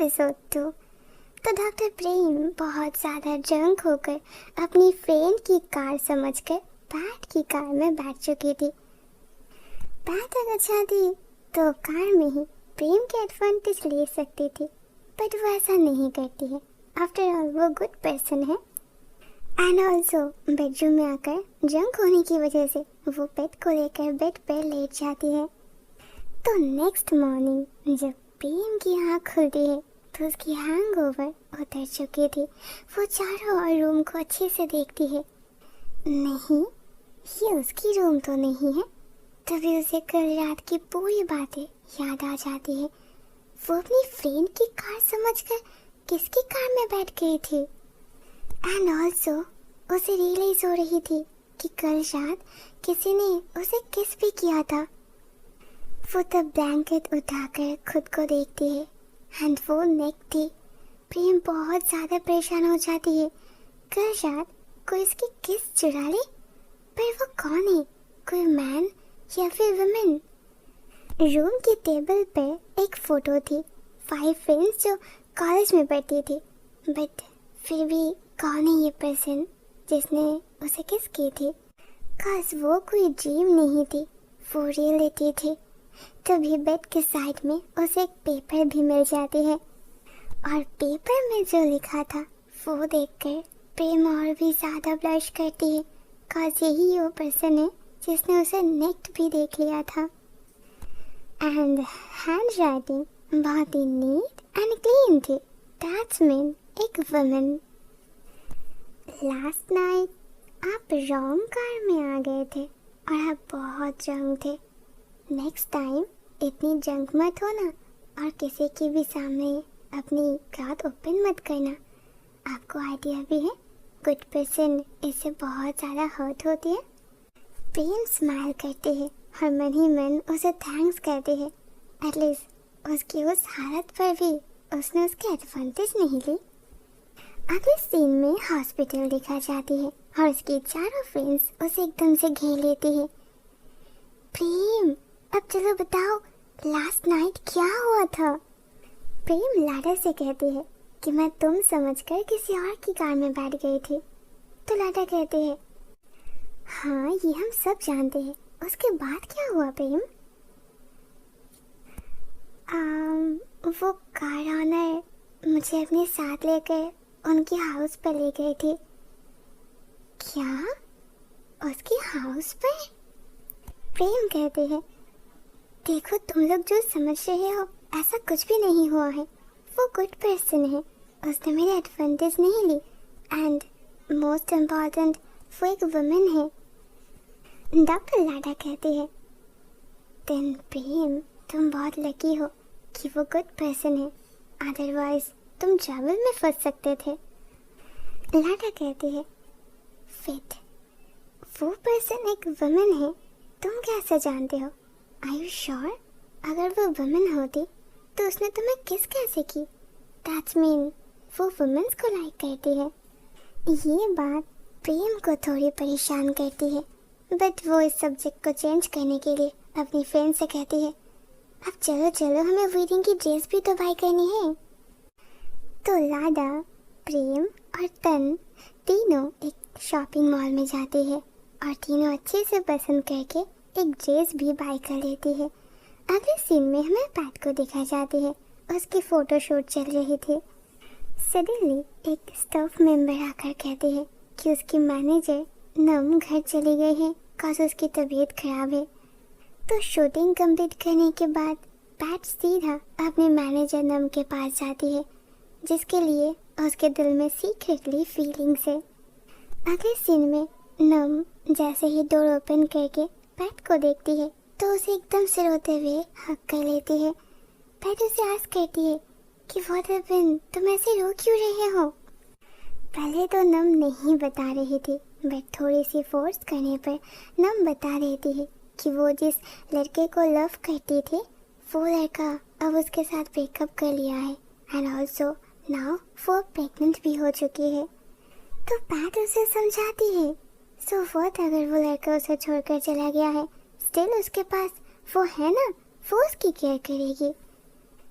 Episode 2। तो doctor प्रेम बहुत ज़्यादा ड्रंक होकर अपनी फ्रेंड की कार समझकर पैट की कार में बैठ चुकी थी। पैट अगर चाहती तो कार में ही प्रेम के एडवांटेज ले सकती थी, बट वो ऐसा नहीं करती है। आफ्टर ऑल वो गुड पर्सन है। एंड ऑल्सो बेडरूम में आकर ड्रंक होने की वजह से वो पेट को लेकर बेड पर लेट जाती है। तो नेक्स्ट मॉर्निंग जब प्रेम की आँख खुलती है तो उसकी हैंगओवर उतर चुकी थी। वो चारों ओर रूम को अच्छे से देखती है। नहीं, ये उसकी रूम तो नहीं है। तभी उसे कल रात की पूरी बातें याद आ जाती है। वो अपनी फ्रेंड की कार समझकर किसकी कार में बैठ गई थी। एंड ऑल्सो उसे रियलाइज हो रही थी कि कल रात किसी ने उसे किस भी किया था। वो तब ब्लैंकेट उठाकर खुद को देखती है एंड वो नेक थी। प्रेम बहुत ज़्यादा परेशान हो जाती है। कल रात कोई इसकी किस चुरा ले, पर वो कौन है? कोई मैन या फिर वुमेन? रूम की टेबल पर एक फ़ोटो थी 5 फ्रेंड्स जो कॉलेज में पढ़ती थी, बट फिर भी कौन है ये पर्सन जिसने उसे किस की थी? काश वो कोई ड्रीम नहीं थी, वो रियलिटी थी। तभी बेड के साइड में उसे एक पेपर भी मिल जाती है और पेपर में जो लिखा था वो देखकर प्रेम और भी ज़्यादा ब्लश करती है। काश यही वो पर्सन है जिसने उसे नेक्स्ट भी देख लिया था। एंड हैंड राइटिंग बहुत ही नीट एंड क्लीन थी। दैट्स मीन एक वुमन। लास्ट नाइट आप रॉन्ग कार में आ गए थे और आप बहुत ड्रंक थे। नेक्स्ट टाइम इतनी ड्रंक मत होना और किसी की भी सामने अपनी बात ओपन मत करना। आपको आइडिया भी है, गुड पर्सन इससे बहुत ज़्यादा हर्ट होती है। प्रेम स्माइल करती है और मन ही मन उसे थैंक्स कहती है। एटलीस्ट उसकी उस हालत पर भी उसने उसके एडवांटेज नहीं ली। अगले सीन में हॉस्पिटल दिखा जाती है और उसकी चारों फ्रेंड्स उसे एकदम से घेर लेती है। प्रेम अब चलो बताओ लास्ट नाइट क्या हुआ था? प्रेम लाडा से कहती है कि मैं तुम समझकर किसी और की कार में बैठ गई थी। तो लाडा कहती है हाँ ये हम सब जानते हैं, उसके बाद क्या हुआ प्रेम? वो कार ऑनर मुझे अपने साथ लेकर उनके हाउस पर ले गई थी। क्या? उसके हाउस पर? प्रेम कहते हैं देखो तुम लोग जो समझ रहे हो ऐसा कुछ भी नहीं हुआ है। वो गुड पर्सन है, उसने मेरे एडवांटेज नहीं ली एंड मोस्ट इम्पॉर्टेंट वो एक वुमेन है। डॉक्टर लाडा कहती है देन प्रेम तुम बहुत लकी हो कि वो गुड पर्सन है, अदरवाइज तुम ट्रबल में फंस सकते थे। लाडा कहती है फिट वो पर्सन एक वुमेन है, तुम कैसे जानते हो? Are you sure? अगर वो वुमेन होती तो उसने तुम्हें किस कैसे की? That's mean वो वुमेन्स को लाइक करती है। ये बात प्रेम को थोड़ी परेशान करती है, बट वो इस सब्जेक्ट को चेंज करने के लिए अपनी फ्रेंड से कहती है अब चलो चलो हमें वेडिंग की ड्रेस भी तो बाय करनी है। तो लाडा, प्रेम और तन तीनों एक शॉपिंग मॉल में जाती है और तीनों अच्छे से पसंद करके एक ड्रेस भी बाय कर लेती है। अगले सीन में हमें पैट को दिखाई जाती है, उसकी फोटोशूट चल रही थी। सडनली एक स्टाफ मेंबर आकर कहती है कि उसकी मैनेजर नम घर चली गई है बिकॉज उसकी तबीयत खराब है। तो शूटिंग कंप्लीट करने के बाद पैट सीधा अपने मैनेजर नम के पास जाती है, जिसके लिए उसके दिल में सीक्रेटली फीलिंग्स है। अगले सीन में नम जैसे ही डोर ओपन करके पैट को देखती है तो उसे एकदम से रोते हुए हक कर लेती है। पैट उसे आस्क करती है कि व्हाट हैपेंड, तुम ऐसे रो क्यों रहे हो? पहले तो नम नहीं बता रही थी, बट थोड़ी सी फोर्स करने पर नम बता देती है कि वो जिस लड़के को लव करती थी वो लड़का अब उसके साथ ब्रेकअप कर लिया है एंड ऑल्सो नाउ वो प्रेग्नेंट भी हो चुकी है। तो पैट उसे समझाती है सो व्हाट अगर वो लड़का उसे छोड़कर चला गया है, स्टिल उसके पास वो है ना, वो उसकी केयर करेगी।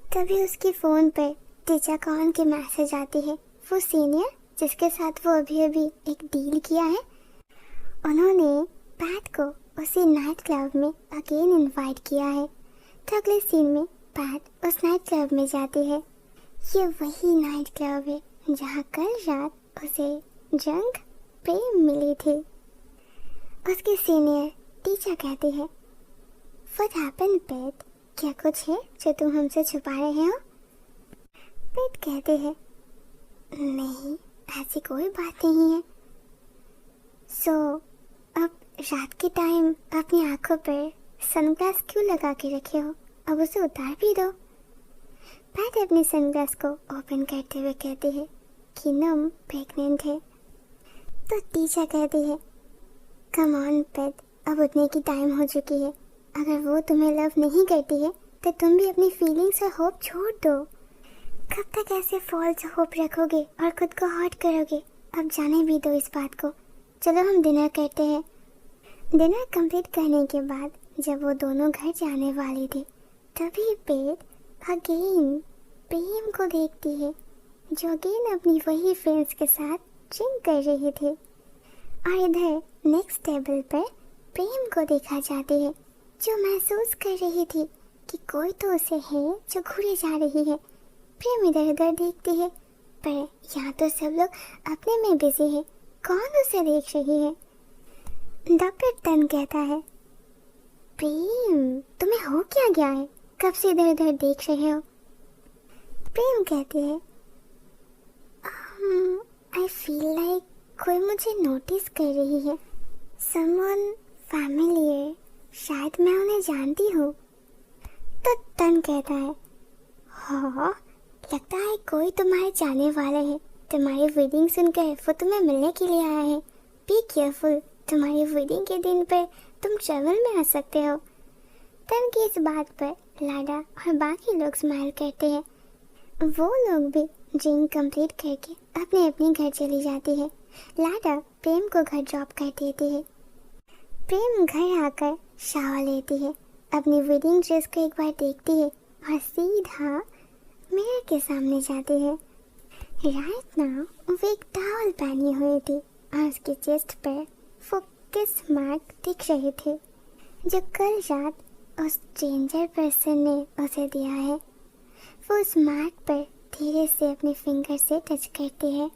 तभी उसकी फ़ोन पर टीचर को उनकी मैसेज आती है। वो सीनियर जिसके साथ वो अभी अभी एक डील किया है, उन्होंने पैट को उसी नाइट क्लब में अगेन इनवाइट किया है। तो अगले सीन में पैट उस नाइट क्लब में जाती है। ये वही नाइट क्लब है जहाँ कल रात उसे जंग प्रेम मिली थी। उसकी सीनियर टीचर कहती है, What happened, Pet? क्या कुछ है जो तुम हमसे छुपा रहे हो? पेट कहते हैं, नहीं, ऐसी कोई बात नहीं है। सो अब रात के टाइम अपनी आंखों पर सनग्लास क्यों लगा के रखे हो? अब उसे उतार भी दो। पैट अपनी सनग्लास को ओपन करते हुए कहती है कि नम प्रेग्नेंट है। तो टीचर कहती है, कम ऑन पेट, अब उठने की टाइम हो चुकी है। अगर वो तुम्हें लव नहीं करती है तो तुम भी अपनी फीलिंग्स और होप छोड़ दो। कब तक ऐसे फॉल्स होप रखोगे और खुद को हर्ट करोगे? अब जाने भी दो इस बात को। चलो हम डिनर करते हैं। डिनर कंप्लीट करने के बाद जब वो दोनों घर जाने वाली थी, तभी पेट अगेन प्रेम को देखती है, जो अगेन अपनी वही फ्रेंड्स के साथ ड्रिंक कर रही थी। और इधर नेक्स्ट टेबल पर प्रेम को देखा जाती है, जो महसूस कर रही थी कि कोई तो उसे है जो घूरे जा रही है। प्रेम इधर उधर देखती है, पर यहाँ तो सब लोग अपने में बिजी है, कौन उसे देख रही है? डॉक्टर तन कहता है, प्रेम तुम्हें हो क्या गया है? कब से इधर उधर देख रहे हो? प्रेम कहती है, आई फील लाइक कोई मुझे नोटिस कर रही है। समवन फैमिलियर, शायद मैं उन्हें जानती हूँ। तो तन कहता है, हाँ, लगता है कोई तुम्हारे जाने वाले है। तुम्हारी वेडिंग सुनकर वो तुम्हें मिलने के लिए आया है। बी केयरफुल, तुम्हारी वेडिंग के दिन पर तुम ट्रेवल में आ सकते हो। तन की इस बात पर लाडा और बाकी लोग स्माइल करते हैं। वो लोग भी ड्रिंक कंप्लीट करके अपने अपने घर चली जाती है। लाडा प्रेम को घर ड्रॉप कर देती है। प्रेम घर आकर शावर लेती है, अपनी वेडिंग ड्रेस को एक बार देखती है और सीधा मिरर के सामने जाती है। राइट नाउ वो एक टॉवल पहनी हुई थी और उसके चेस्ट पर वो किस मार्क दिख रहे थे, जो कल रात उस स्ट्रेंजर पर्सन ने उसे दिया है। वो उस मार्क पर धीरे से अपने फिंगर से टच करती है।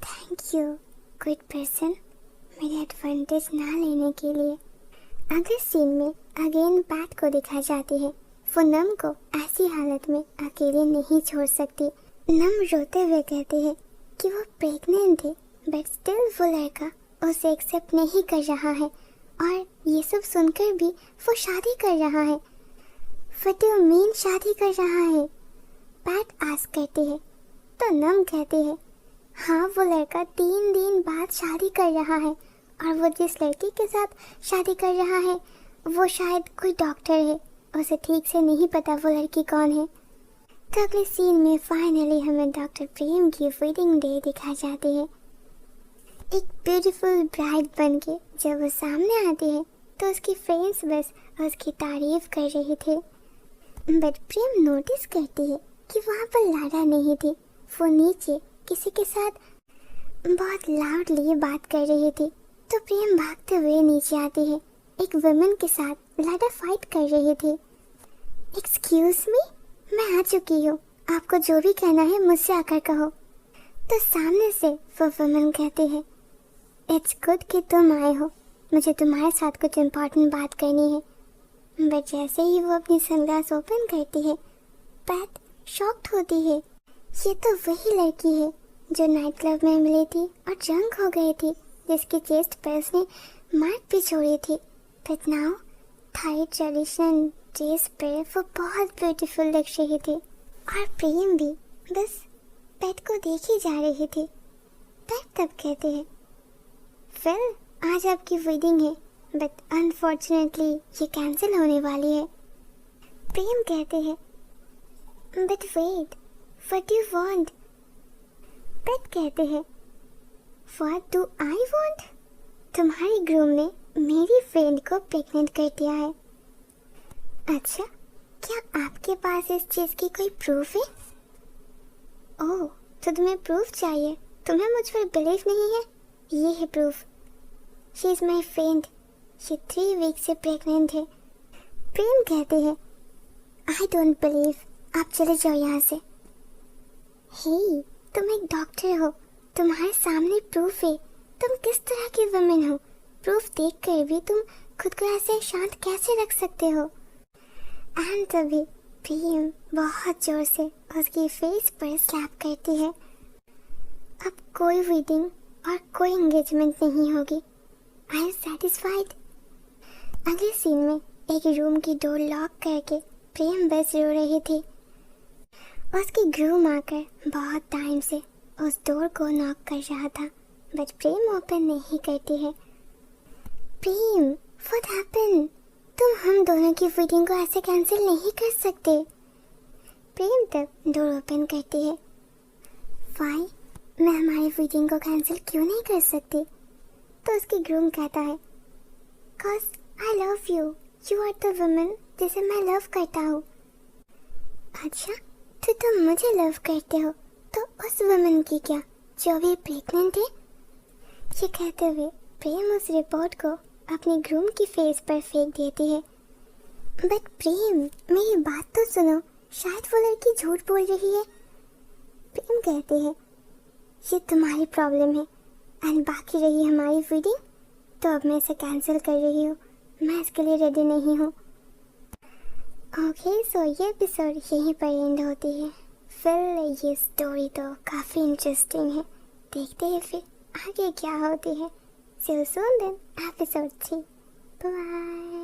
थैंक यू गुड पर्सन, मेरे एडवांटेज ना लेने के लिए। अगले सीन में अगेन पैट को दिखा जाती है। वो नम को ऐसी हालत में अकेले नहीं छोड़ सकती। नम रोते हुए कहती है कि वो प्रेग्नेंट है, बट स्टिल वो लड़का उसे एक्सेप्ट नहीं कर रहा है और ये सब सुनकर भी वो शादी कर रहा है। व्हाट डू यू मीन शादी कर रहा है? पैट आस्क करती है। तो नम कहती है, हाँ, वो लड़का 3 दिन बाद शादी कर रहा है और वो जिस लड़की के साथ शादी कर रहा है वो शायद कोई डॉक्टर है। उसे ठीक से नहीं पता वो लड़की कौन है। तो अगले सीन में फाइनली हमें डॉक्टर प्रेम की वेडिंग डे दिखाई जाती है। एक ब्यूटीफुल ब्राइड बनके जब वो सामने आती है तो उसकी फ्रेंड्स बस उसकी तारीफ कर रही थी, बट प्रेम नोटिस करती है कि वहाँ पर लाडा नहीं थी। वो नीचे किसी के साथ बहुत लाउडली बात कर रही थी। तो प्रेम भागते हुए नीचे आती है। एक वुमेन के साथ लाडा फाइट कर रही थी। एक्सक्यूज मी, मैं आ चुकी हूँ, आपको जो भी कहना है मुझसे आकर कहो। तो सामने से वो वुमेन कहती है, इट्स गुड कि तुम आए हो, मुझे तुम्हारे साथ कुछ इम्पोर्टेंट बात करनी है। बट जैसे ही वो अपनी सनग्लास ओपन करती है, पैट शॉक्ड होती है। ये तो वही लड़की है जो नाइट क्लब में मिली थी और जंग हो गई थी, जिसकी चेस्ट पर उसने मार्क भी छोड़ी थी। But now Thai traditional dress पर वो बहुत ब्यूटीफुल लग रही थी और प्रेम भी बस पेट को देखी जा रही थी। पेट तब कहते हैं, फिर आज आपकी वेडिंग है, बट अनफॉर्चुनेटली ये कैंसिल होने वाली है। प्रेम कहते हैं, but wait, what do you want? पेट कहते हैं, व्हाट डू आई वांट? तुम्हारी ग्रूम ने मेरी फ्रेंड को प्रेग्नेंट कर दिया है। अच्छा, क्या आपके पास इस चीज़ की कोई प्रूफ है? ओह, तो तुम्हें प्रूफ चाहिए? तुम्हें मुझ पर बिलीव नहीं है? ये है proof. She is my friend. She 3 week से प्रेग्नेंट है। प्रेम कहते हैं। I don't believe. आप चले जाओ यहाँ से। हे, तुम एक डॉक्टर हो, तुम्हारे सामने प्रूफ है। तुम किस तरह की वुमेन हो? प्रूफ देखकर भी तुम खुद को ऐसे शांत कैसे रख सकते हो? एंड तभी प्रेम बहुत जोर से उसकी फेस पर स्लैप करती है। अब कोई वेडिंग और कोई एंगेजमेंट नहीं होगी। I am satisfied. अगले सीन में एक रूम की डोर लॉक करके प्रेम बस रो रही थी। उसकी ग्रूम आकर बहुत टाइम से उस डोर को नॉक कर रहा था, बट प्रेम ओपन नहीं करती है। प्रेम, व्हाट हैपेंड? तुम हम दोनों की वेडिंग को ऐसे कैंसिल नहीं कर सकते। प्रेम तब डोर ओपन करती है। वाई? मैं हमारी वेडिंग को कैंसिल क्यों नहीं कर सकती? तो उसकी ग्रूम कहता है, cause I love you, you are the woman जिसे मैं लव करता हूँ। अच्छा, तो तुम मुझे लव करते हो, तो उस वुमन की क्या जो अभी प्रेग्नेंट है? ये कहते हुए प्रेम उस रिपोर्ट को अपनी ग्रूम की फेस पर फेंक देती है। बट प्रेम, मेरी बात तो सुनो, शायद वो लड़की झूठ बोल रही है। प्रेम कहते हैं, ये तुम्हारी प्रॉब्लम है, एंड बाकी रही हमारी वेडिंग, तो अब मैं इसे कैंसिल कर रही हूँ। मैं इसके लिए रेडी नहीं हूँ। ओके, सो ये एपिसोड यहीं पर एंड होती है। फिर ये स्टोरी तो काफ़ी इंटरेस्टिंग है, देखते हैं फिर आगे क्या होती है। See you soon then, episode 3. Bye.